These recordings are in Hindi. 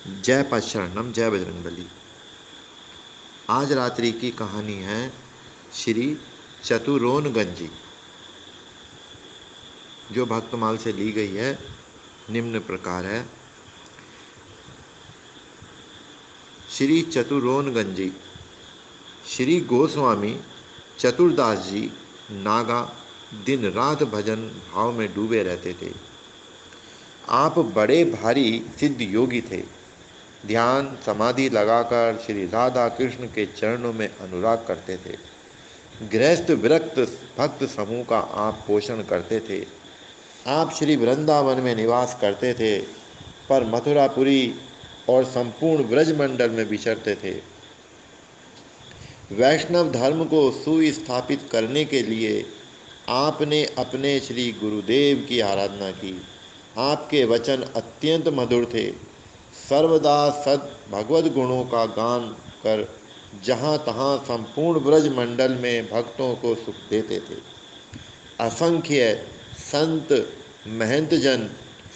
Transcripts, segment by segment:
जय पशरणम, जय बजरंगबली। आज रात्रि की कहानी है श्री चतुरोनगंजी, जो भक्तमाल से ली गई है। निम्न प्रकार है। श्री चतुरोनगंजी। श्री गोस्वामी चतुरदास जी नागा दिन रात भजन भाव में डूबे रहते थे। आप बड़े भारी सिद्ध योगी थे। ध्यान समाधि लगाकर श्री राधा कृष्ण के चरणों में अनुराग करते थे। गृहस्थ विरक्त भक्त समूह का आप पोषण करते थे। आप श्री वृंदावन में निवास करते थे, पर मथुरापुरी और संपूर्ण ब्रजमंडल में विचरते थे। वैष्णव धर्म को सुस्थापित करने के लिए आपने अपने श्री गुरुदेव की आराधना की। आपके वचन अत्यंत मधुर थे। सर्वदा सद भगवद गुणों का गान कर जहाँ तहाँ संपूर्ण ब्रजमंडल में भक्तों को सुख देते थे। असंख्य संत महंतजन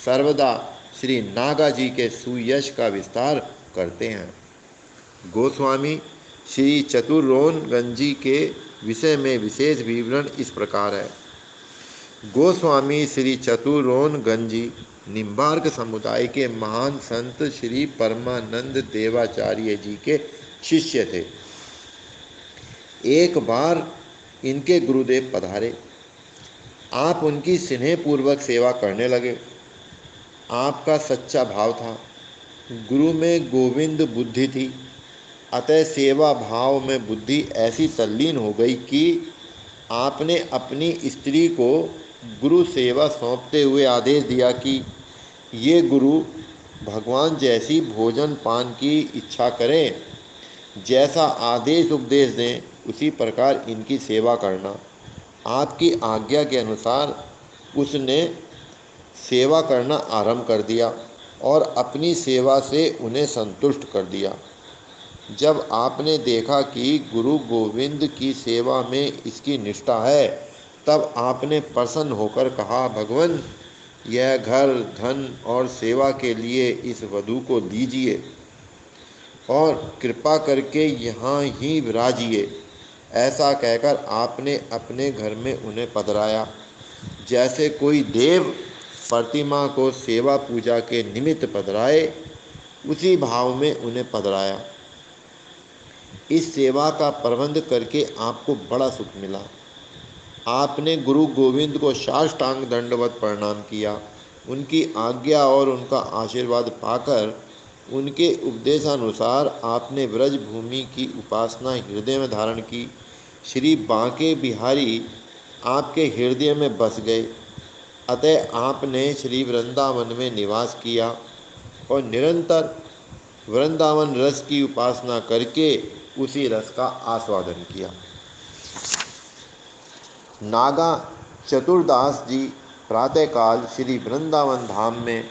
सर्वदा श्री नागा जी के सुयश का विस्तार करते हैं। गोस्वामी श्री चतुरोनगंजी के विषय में विशेष विवरण इस प्रकार है। गोस्वामी श्री चतुरोनगंजी निम्बार्क समुदाय के महान संत श्री परमानंद देवाचार्य जी के शिष्य थे। एक बार इनके गुरुदेव पधारे। आप उनकी स्नेहपूर्वक सेवा करने लगे। आपका सच्चा भाव था। गुरु में गोविंद बुद्धि थी, अतः सेवा भाव में बुद्धि ऐसी तल्लीन हो गई कि आपने अपनी स्त्री को गुरु सेवा सौंपते हुए आदेश दिया कि ये गुरु भगवान जैसी भोजन पान की इच्छा करें, जैसा आदेश उपदेश दें उसी प्रकार इनकी सेवा करना। आपकी आज्ञा के अनुसार उसने सेवा करना आरंभ कर दिया और अपनी सेवा से उन्हें संतुष्ट कर दिया। जब आपने देखा कि गुरु गोविंद की सेवा में इसकी निष्ठा है, तब आपने प्रसन्न होकर कहा, भगवान, यह घर धन और सेवा के लिए इस वधू को दीजिए और कृपा करके यहाँ ही विराजिए। ऐसा कहकर आपने अपने घर में उन्हें पधराया। जैसे कोई देव प्रतिमा को सेवा पूजा के निमित्त पधराए, उसी भाव में उन्हें पधराया। इस सेवा का प्रबंध करके आपको बड़ा सुख मिला। आपने गुरु गोविंद को साष्टांग दंडवत प्रणाम किया। उनकी आज्ञा और उनका आशीर्वाद पाकर उनके उपदेशानुसार आपने ब्रज भूमि की उपासना हृदय में धारण की। श्री बांके बिहारी आपके हृदय में बस गए। अतः आपने श्री वृंदावन में निवास किया और निरंतर वृंदावन रस की उपासना करके उसी रस का आस्वादन किया। नागा चतुरदास जी प्रातःकाल श्री वृंदावन धाम में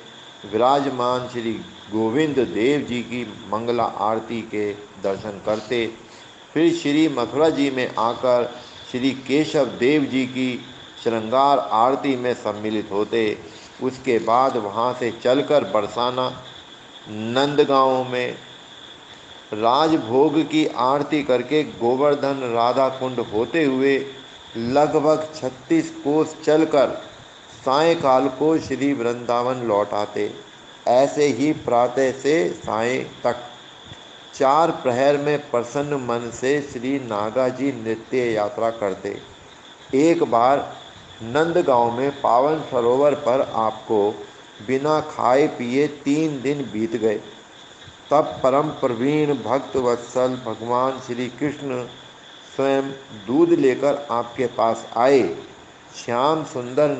विराजमान श्री गोविंद देव जी की मंगला आरती के दर्शन करते, फिर श्री मथुरा जी में आकर श्री केशव देव जी की श्रृंगार आरती में सम्मिलित होते। उसके बाद वहाँ से चलकर बरसाना नंदगांव में राजभोग की आरती करके गोवर्धन राधा कुंड होते हुए लगभग 36 कोस चलकर सायंकाल को श्री वृंदावन लौट आते। ऐसे ही प्रातः से सायं तक 4 प्रहर में प्रसन्न मन से श्री नागा जी नृत्य यात्रा करते। एक बार नंदगांव में पावन सरोवर पर आपको बिना खाए पिए 3 दिन बीत गए। तब परम प्रवीण भक्त वत्सल भगवान श्री कृष्ण स्वयं दूध लेकर आपके पास आए। श्याम सुंदर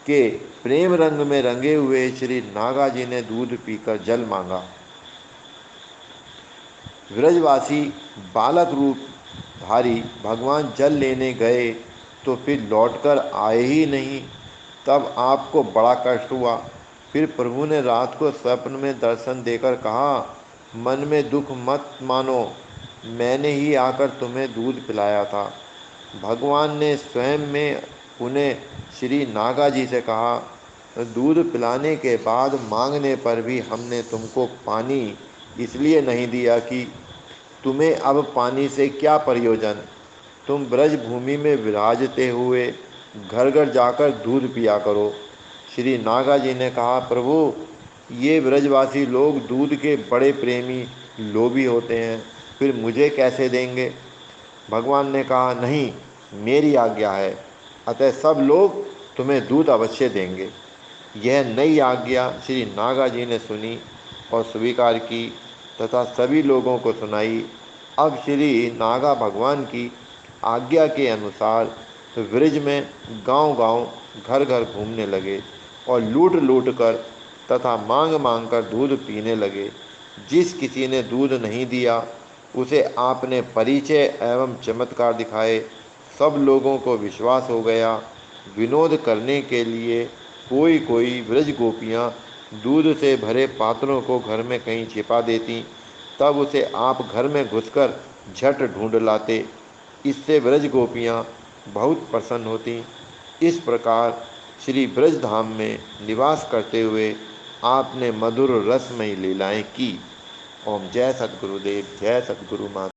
के प्रेम रंग में रंगे हुए श्री नागा जी ने दूध पीकर जल मांगा। ब्रजवासी बालक रूप धारी भगवान जल लेने गए तो फिर लौटकर आए ही नहीं। तब आपको बड़ा कष्ट हुआ। फिर प्रभु ने रात को स्वप्न में दर्शन देकर कहा, मन में दुख मत मानो, मैंने ही आकर तुम्हें दूध पिलाया था। भगवान ने स्वयं में उन्हें श्री नागा जी से कहा, दूध पिलाने के बाद मांगने पर भी हमने तुमको पानी इसलिए नहीं दिया कि तुम्हें अब पानी से क्या प्रयोजन, तुम ब्रज भूमि में विराजते हुए घर घर जाकर दूध पिया करो। श्री नागा जी ने कहा, प्रभु, ये ब्रजवासी लोग दूध के बड़े प्रेमी लोभी होते हैं, फिर मुझे कैसे देंगे। भगवान ने कहा, नहीं, मेरी आज्ञा है, अतः सब लोग तुम्हें दूध अवश्य देंगे। यह नई आज्ञा श्री नागा जी ने सुनी और स्वीकार की तथा सभी लोगों को सुनाई। अब श्री नागा भगवान की आज्ञा के अनुसार ब्रज में गांव-गांव, घर-घर घूमने लगे और लूट लूट कर तथा मांग मांग कर दूध पीने लगे। जिस किसी ने दूध नहीं दिया उसे आपने परिचय एवं चमत्कार दिखाए। सब लोगों को विश्वास हो गया। विनोद करने के लिए कोई कोई ब्रज गोपियाँ दूध से भरे पात्रों को घर में कहीं छिपा देती, तब उसे आप घर में घुसकर झट ढूंढ लाते। इससे ब्रज गोपियाँ बहुत प्रसन्न होती। इस प्रकार श्री ब्रज धाम में निवास करते हुए आपने मधुर रसमयी लीलाएं की। ओम जय सद्गुरुदेव, जय सद्गुरु माता।